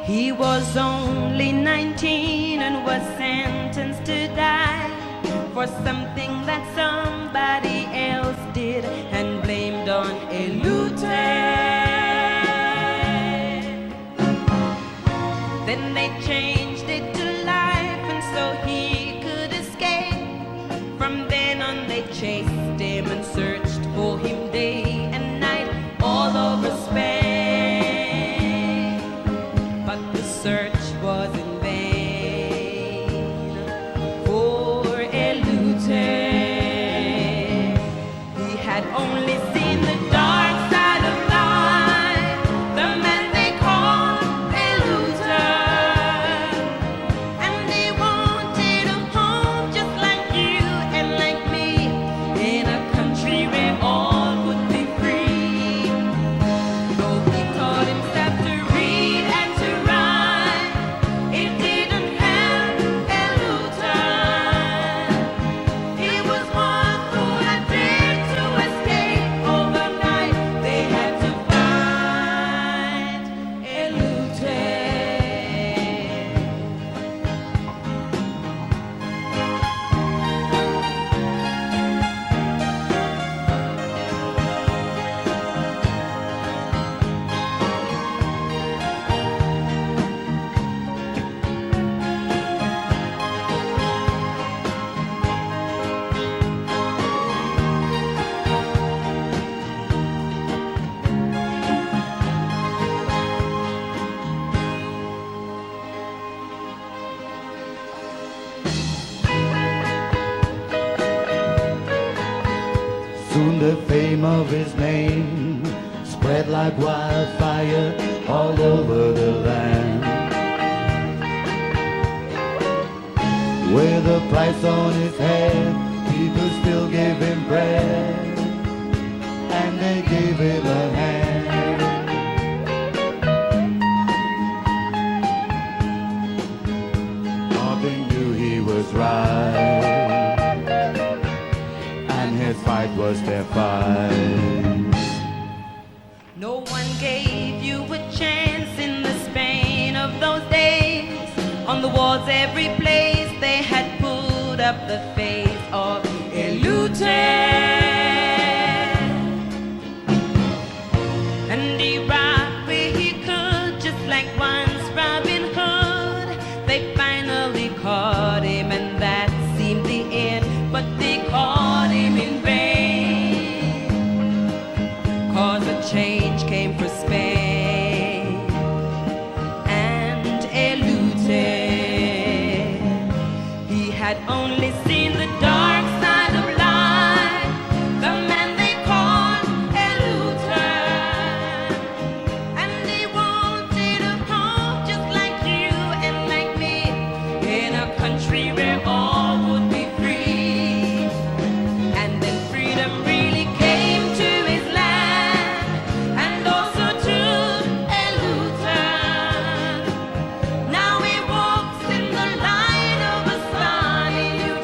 He was only 19 and was sentenced to die for something that somebody else did and blamed on a Then they changed it to life and so he could escape. From then on they chased him and searched for him day and night all over Spain. But the search was in vain for Elute. He had only seen the dark side of life, the man they called Elute. And they wanted a home just like you and like me, in a country where all would be free. Though he taught himself to read and to write, it didn't help Elute. He was one who had dared to escape overnight. They had to find Elute. Soon the fame of his name spread like wildfire all over the land. With a price on his head, people still gave him bread, and they gave him a hand. Marvin knew he was right, and his fight was their fight. No one gave you a chance in the Spain of those days. On the walls every place they had put up the face of Elute. And he robbed where he could, just like once Robin Hood. They finally caught him and that seemed the end, but they caught him in vain. 'Cause a change came for Spain and Elute. He had only seen the dark side of life, the man they called Elute. And he wanted a home just like you and like me, in a country where all would be free. And then freedom really came to his land, and also to Elute. Now he walks in the light of a sunny new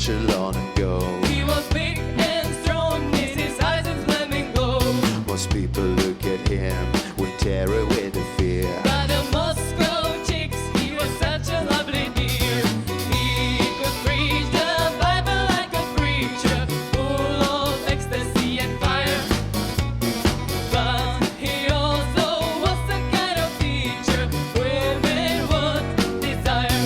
Russia long ago. He was big and strong, his eyes and flaming gold. Most people look at him with terror, with a fear. But the Moscow chicks, he was such a lovely dear. He could preach the Bible like a preacher, full of ecstasy and fire. But he also was the kind of teacher women would desire.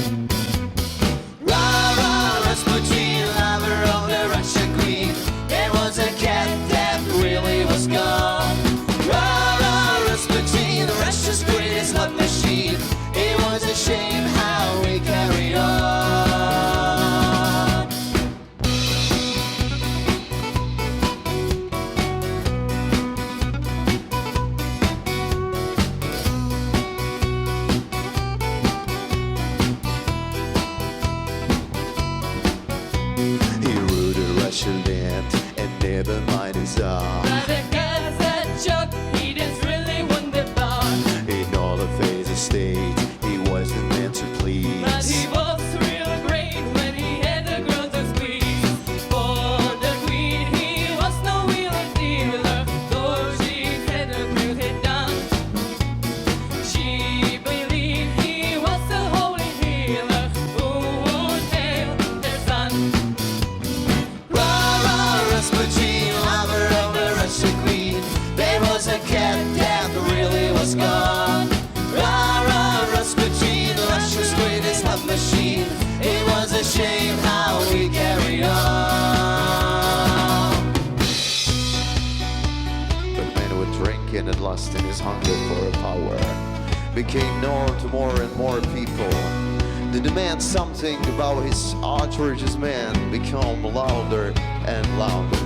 Rah, rah, Rasputin, lover of the Russian queen. There was a cat that really was gone. Rah, rah, Rasputin, Russia's greatest love machine. It was a shame how we carried on. He ruled a Russian land and never mind his arm. But the guys that Chuck, he didn't really want the bar. In all of his estate, he wasn't meant to please. But he was real great when he had a girl to squeeze. For the queen, he was no wheeler dealer, though she had a real head down. She believed he was a holy healer who would hail their son. Rah, rah, Rasputin, lover of the Russian queen. There was a cat that really was gone. Rah, rah, Rasputin, Russia's greatest love machine. It was a shame how we carried on. But men were drinking and lust in his hunger for power became known to more and more people. The demand something about his outrageous man become louder and louder.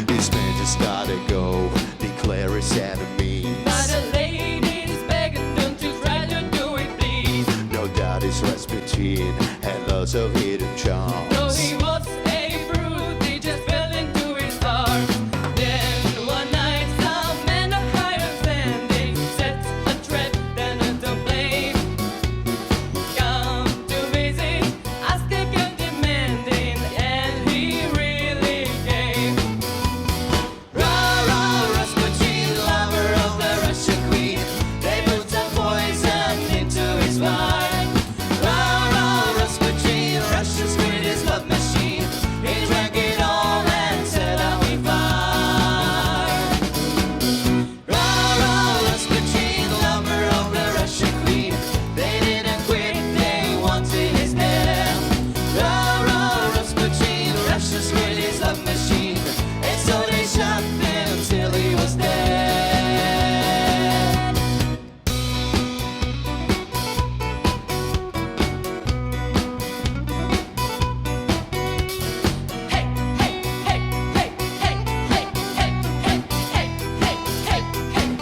This man just gotta go, declare his enemies. But the ladies begging them to try to do it, please. No doubt his Rasputin had lots of hidden Though charms. he was a brute, they just fell into his arms. Then one night, some men of higher standing set a trap then to blame. Come to visit, ask again demanding, and he really came. Rah, rah, Rasputin, lover of the Russian queen. They put some poison into his wine. Rah, rah, Rasputin, Russia's greatest love machine. He drank it all and set out on fire. Rah, rah, Rasputin, lover of the Russian queen. They didn't quit, they wanted his head. Rah, rah, Rasputin, Russia's greatest love machine. And so they shot him till he was dead. Hey, hey, hey, hey, hey, hey, hey, hey, hey, hey, hey, hey, hey.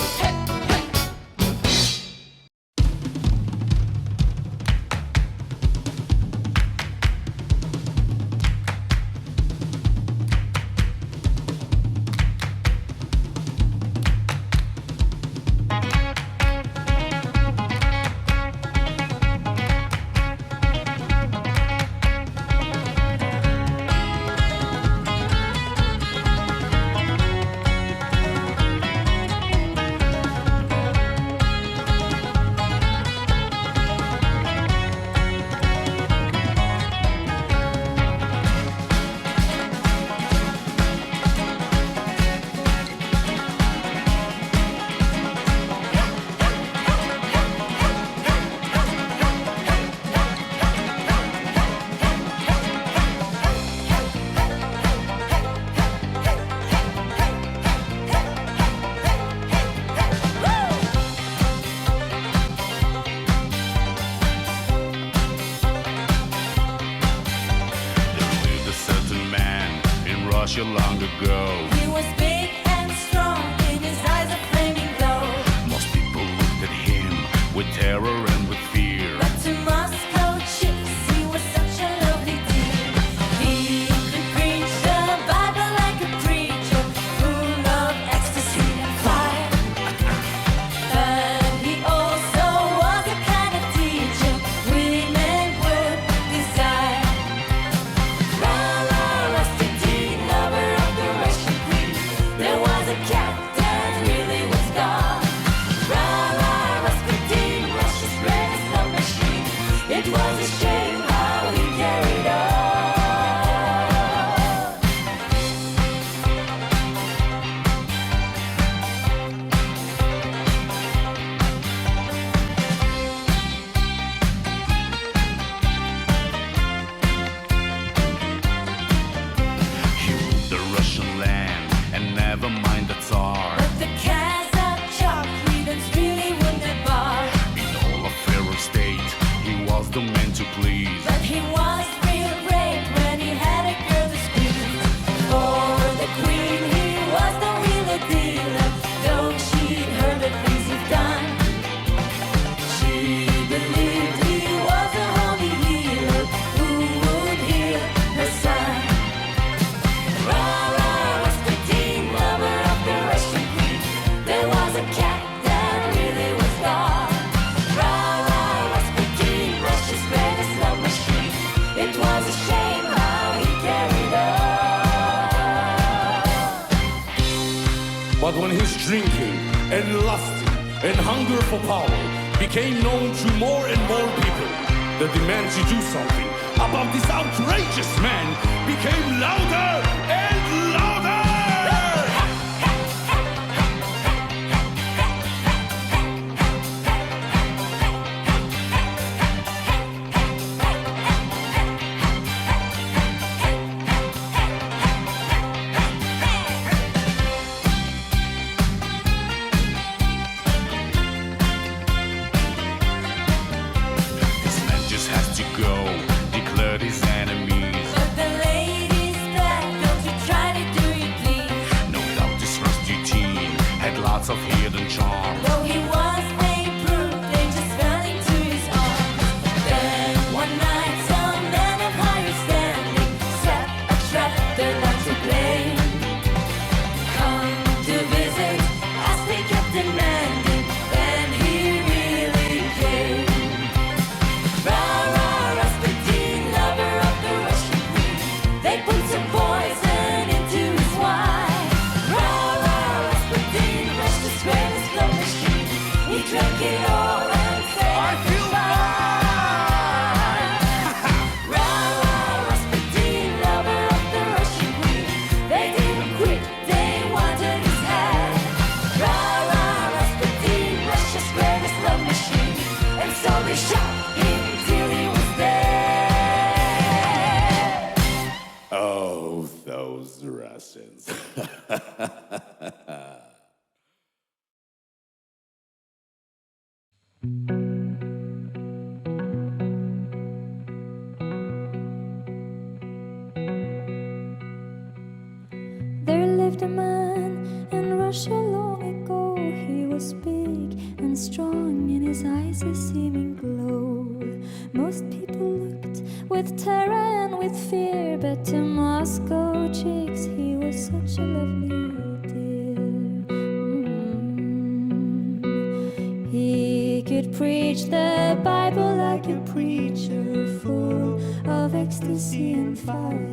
Russia long ago. He was big and strong, in his eyes a flaming glow. Most people looked at him with terror and with fear. But to Moscow chicks, he was such a lovely dear. drinking and lusting and hunger for power became known to more and more people. The demand to do something about this outrageous man became louder and louder. Of hidden charm. Though he was a brute, they just fell into his arms. Then one night, some man of higher standing set a trap they're not to blame. Come to visit, as they kept demanding, then he really came. Rah, rah, Rasputin, lover of the Russian queen. They put some poison into his wine. Rah, rah, Rasputin, Russia's greatest love machine. He drank it all and said I feel goodbye. Rah, rah, Rasputin, lover of the Russian queen. They didn't quit, they wanted his head. Rah, rah, Rasputin, Russia's greatest love machine. And so they shot him till he was dead. Oh, those Russians. There lived a man in Russia long ago. He was big and strong, in his eyes a seeming glow. Most people looked with terror and with fear, but to Moscow chicks he was such a lovely dear. He could preach the Bible like a preacher, full of ecstasy and fire.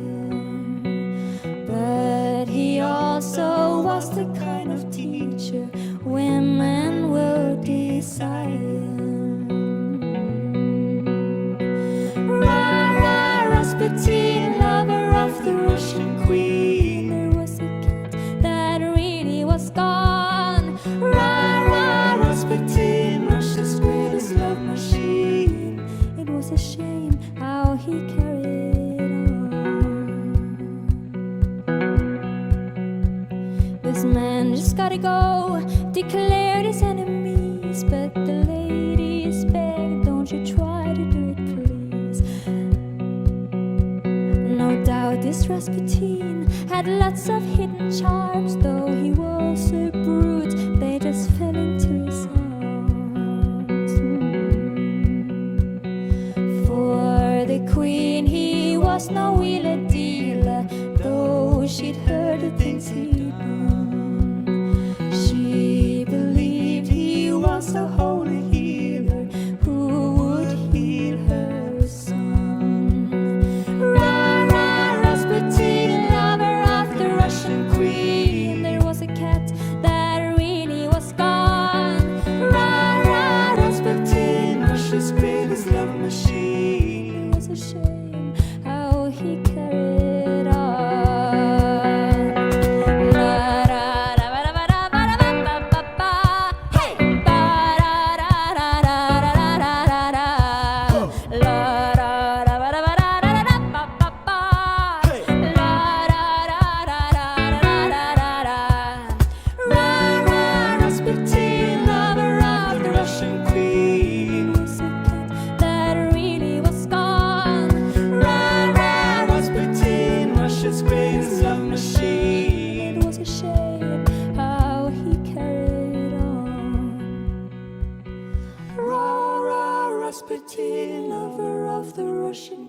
But he also was the kind of teacher women will desire. Rah, rah, Rasputin, lover of the Russian queen. There was a cat that really was gone. Rah, rah, Rasputin, Russia's greatest love machine. It was a shame how he carried on. This man just gotta go, declared his enemies. But the ladies begged, don't you try to do it, please. No doubt this Rasputin had lots of hidden charms. Though he was a brute, they just fell into his arms. For the queen he was no wheeler dealer, though she'd heard the things he'd done. She believed he was a holy healer who would heal her son. Rah, rah, Rasputin, lover of the Russian queen. There was a cat that really was gone. Rah, rah, Rasputin, Russia's greatest love machine. It was a shame how he carried on. La, da, da, ba, da, ba, da, ba, da, ba, ba, ba. Hey! Ba, da, da, da, da, da, da, da, da, da. La, da, da, ba, da, ba, da, da, da, ba, ba, ba. La, da, da, da, da, da, da, da, da. Rah, rah, Rasputin, lover of the Russian queen. Was a cat that really was gone. Rah, rah, Rasputin, Russia's greatest love machine. It was a shame how he carried on. Rah, rah, Rasputin, lover of the Russian